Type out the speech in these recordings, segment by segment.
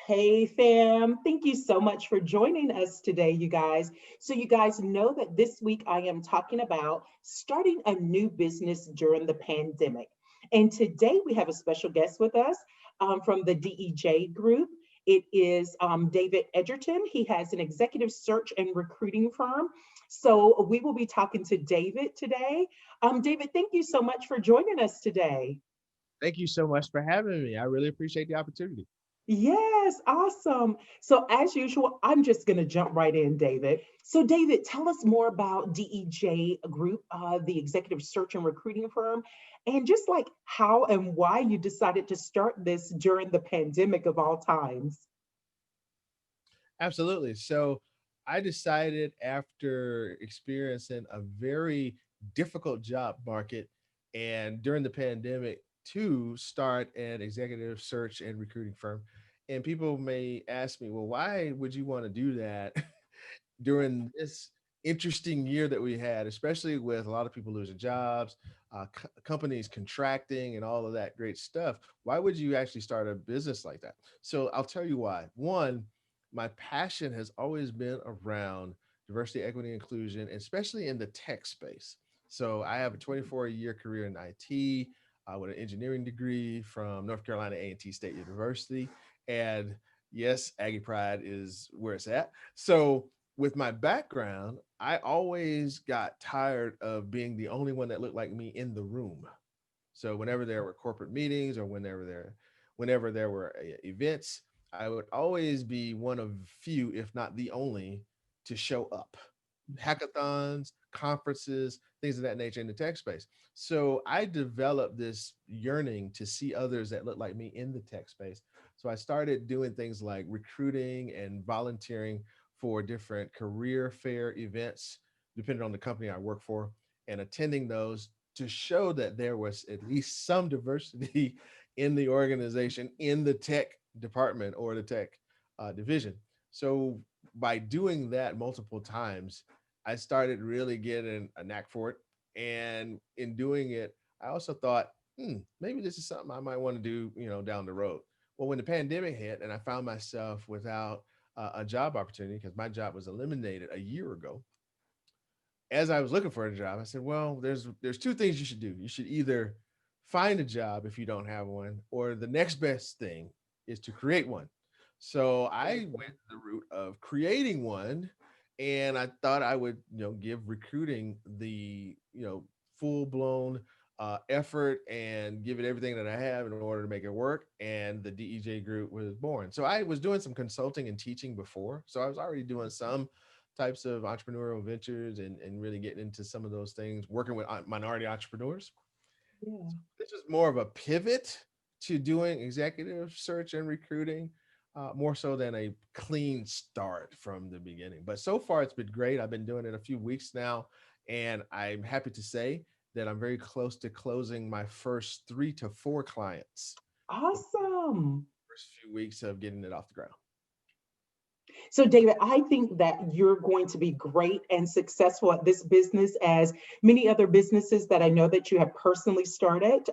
Hey fam, thank you so much for joining us today, you guys. So, you guys know that this week I am talking about starting a new business during the pandemic. And today we have a special guest with us from the DEJ Group. It is David Edgerton. He has an executive search and recruiting firm. So, we will be talking to David today. David, thank you so much for joining us today. Thank you so much for having me. I really appreciate the opportunity. Yes, awesome. So, as usual, I'm just going to jump right in, David. So, David, tell us more about DEJ Group, the executive search and recruiting firm, and just like how and why you decided to start this during the pandemic of all times. Absolutely. So I decided after experiencing a very difficult job market and during the pandemic to start an executive search and recruiting firm. And people may ask me, well, why would you want to do that during this interesting year that we had, especially with a lot of people losing jobs, companies contracting, and all of that great stuff? Why would you actually start a business like that? So I'll tell you why. One, my passion has always been around diversity, equity, inclusion, especially in the tech space. So I have a 24-year career in IT with an engineering degree from North Carolina A&T State University. And yes, Aggie Pride is where it's at. So with my background, I always got tired of being the only one that looked like me in the room. So whenever there were corporate meetings or whenever there were events, I would always be one of few, if not the only, to show up. Hackathons, conferences, things of that nature in the tech space. So I developed this yearning to see others that look like me in the tech space. So I started doing things like recruiting and volunteering for different career fair events, depending on the company I work for, and attending those to show that there was at least some diversity in the organization, in the tech department or the tech division. So by doing that multiple times, I started really getting a knack for it. And in doing it, I also thought, maybe this is something I might want to do, down the road. Well, when the pandemic hit and I found myself without a job opportunity because my job was eliminated a year ago, as I was looking for a job, I said, "Well, there's two things you should do. You should either find a job if you don't have one, or the next best thing is to create one." So I went the route of creating one, and I thought I would, give recruiting the, full blown effort and give it everything that I have in order to make it work. And the DEJ group was born. So I was doing some consulting and teaching before, so I was already doing some types of entrepreneurial ventures and really getting into some of those things, working with minority entrepreneurs. Yeah. This was more of a pivot to doing executive search and recruiting, more so than a clean start from the beginning. But so far, it's been great. I've been doing it a few weeks now, and I'm happy to say that I'm very close to closing my first 3 to 4 clients. Awesome. First few weeks of getting it off the ground. So, David, I think that you're going to be great and successful at this business, as many other businesses that I know that you have personally started.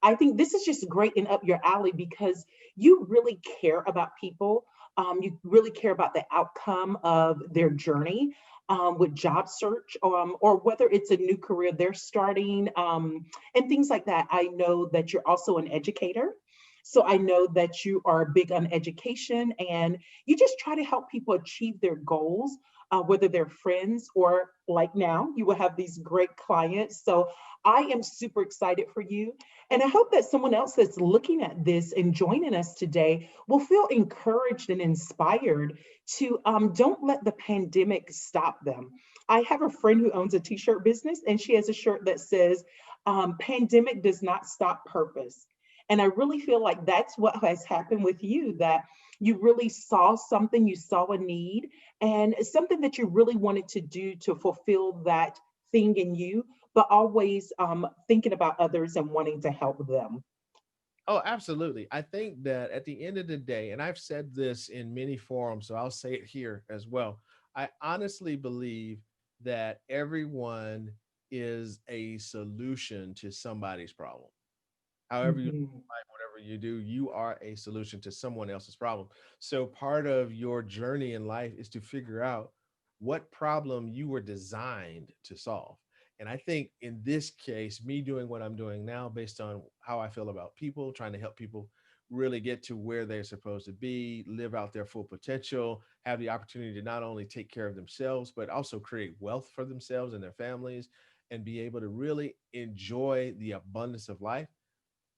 I think this is just great and up your alley because you really care about people. You really care about the outcome of their journey with job search, or whether it's a new career they're starting, and things like that. I know that you're also an educator. So I know that you are big on education and you just try to help people achieve their goals, whether they're friends or like now, you will have these great clients. So I am super excited for you. And I hope that someone else that's looking at this and joining us today will feel encouraged and inspired to don't let the pandemic stop them. I have a friend who owns a t shirt business, and she has a shirt that says, pandemic does not stop purpose. And I really feel like that's what has happened with you, that you really saw something, you saw a need, and something that you really wanted to do to fulfill that thing in you, but always thinking about others and wanting to help them. Oh, absolutely. I think that at the end of the day, and I've said this in many forums, so I'll say it here as well. I honestly believe that everyone is a solution to somebody's problem. However you Mhm. whatever you do, you are a solution to someone else's problem. So part of your journey in life is to figure out what problem you were designed to solve. And I think in this case, me doing what I'm doing now, based on how I feel about people, trying to help people really get to where they're supposed to be, live out their full potential, have the opportunity to not only take care of themselves, but also create wealth for themselves and their families, and be able to really enjoy the abundance of life.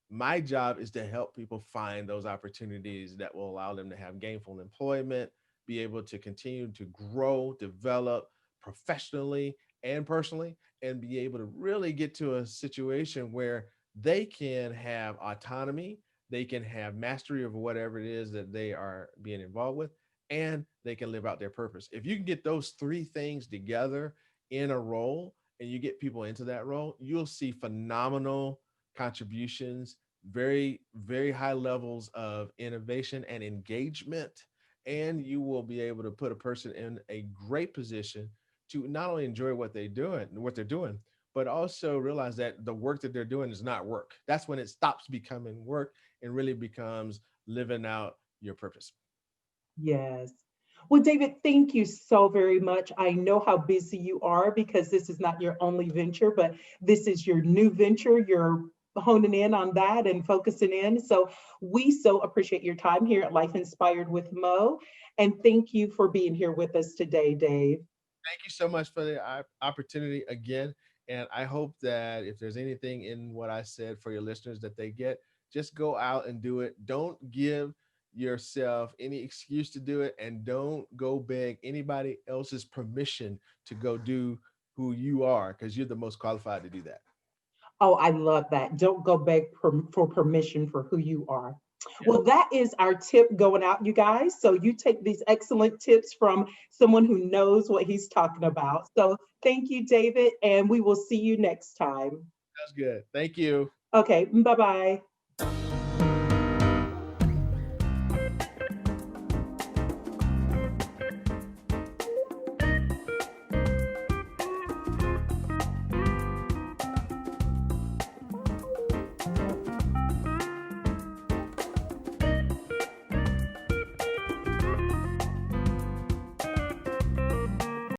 My job is to help people find those opportunities that will allow them to have gainful employment, be able to continue to grow, develop professionally and personally, and be able to really get to a situation where they can have autonomy, they can have mastery of whatever it is that they are being involved with, and they can live out their purpose. If you can get those three things together in a role and you get people into that role, you'll see phenomenal contributions, very, very high levels of innovation and engagement. And you will be able to put a person in a great position to not only enjoy what they're doing, but also realize that the work that they're doing is not work. That's when it stops becoming work and really becomes living out your purpose. Yes. Well, David, thank you so very much. I know how busy you are because this is not your only venture, but this is your new venture. You're honing in on that and focusing in. So we so appreciate your time here at Life Inspired with Mo. And thank you for being here with us today, Dave. Thank you so much for the opportunity again. And I hope that if there's anything in what I said for your listeners that they get, just go out and do it. Don't give yourself any excuse to do it, and don't go beg anybody else's permission to go do who you are, because you're the most qualified to do that. Oh, I love that. Don't go beg for permission for who you are. Yeah. Well, that is our tip going out, you guys. So you take these excellent tips from someone who knows what he's talking about. So thank you, David, and we will see you next time. That's good. Thank you. Okay, bye bye.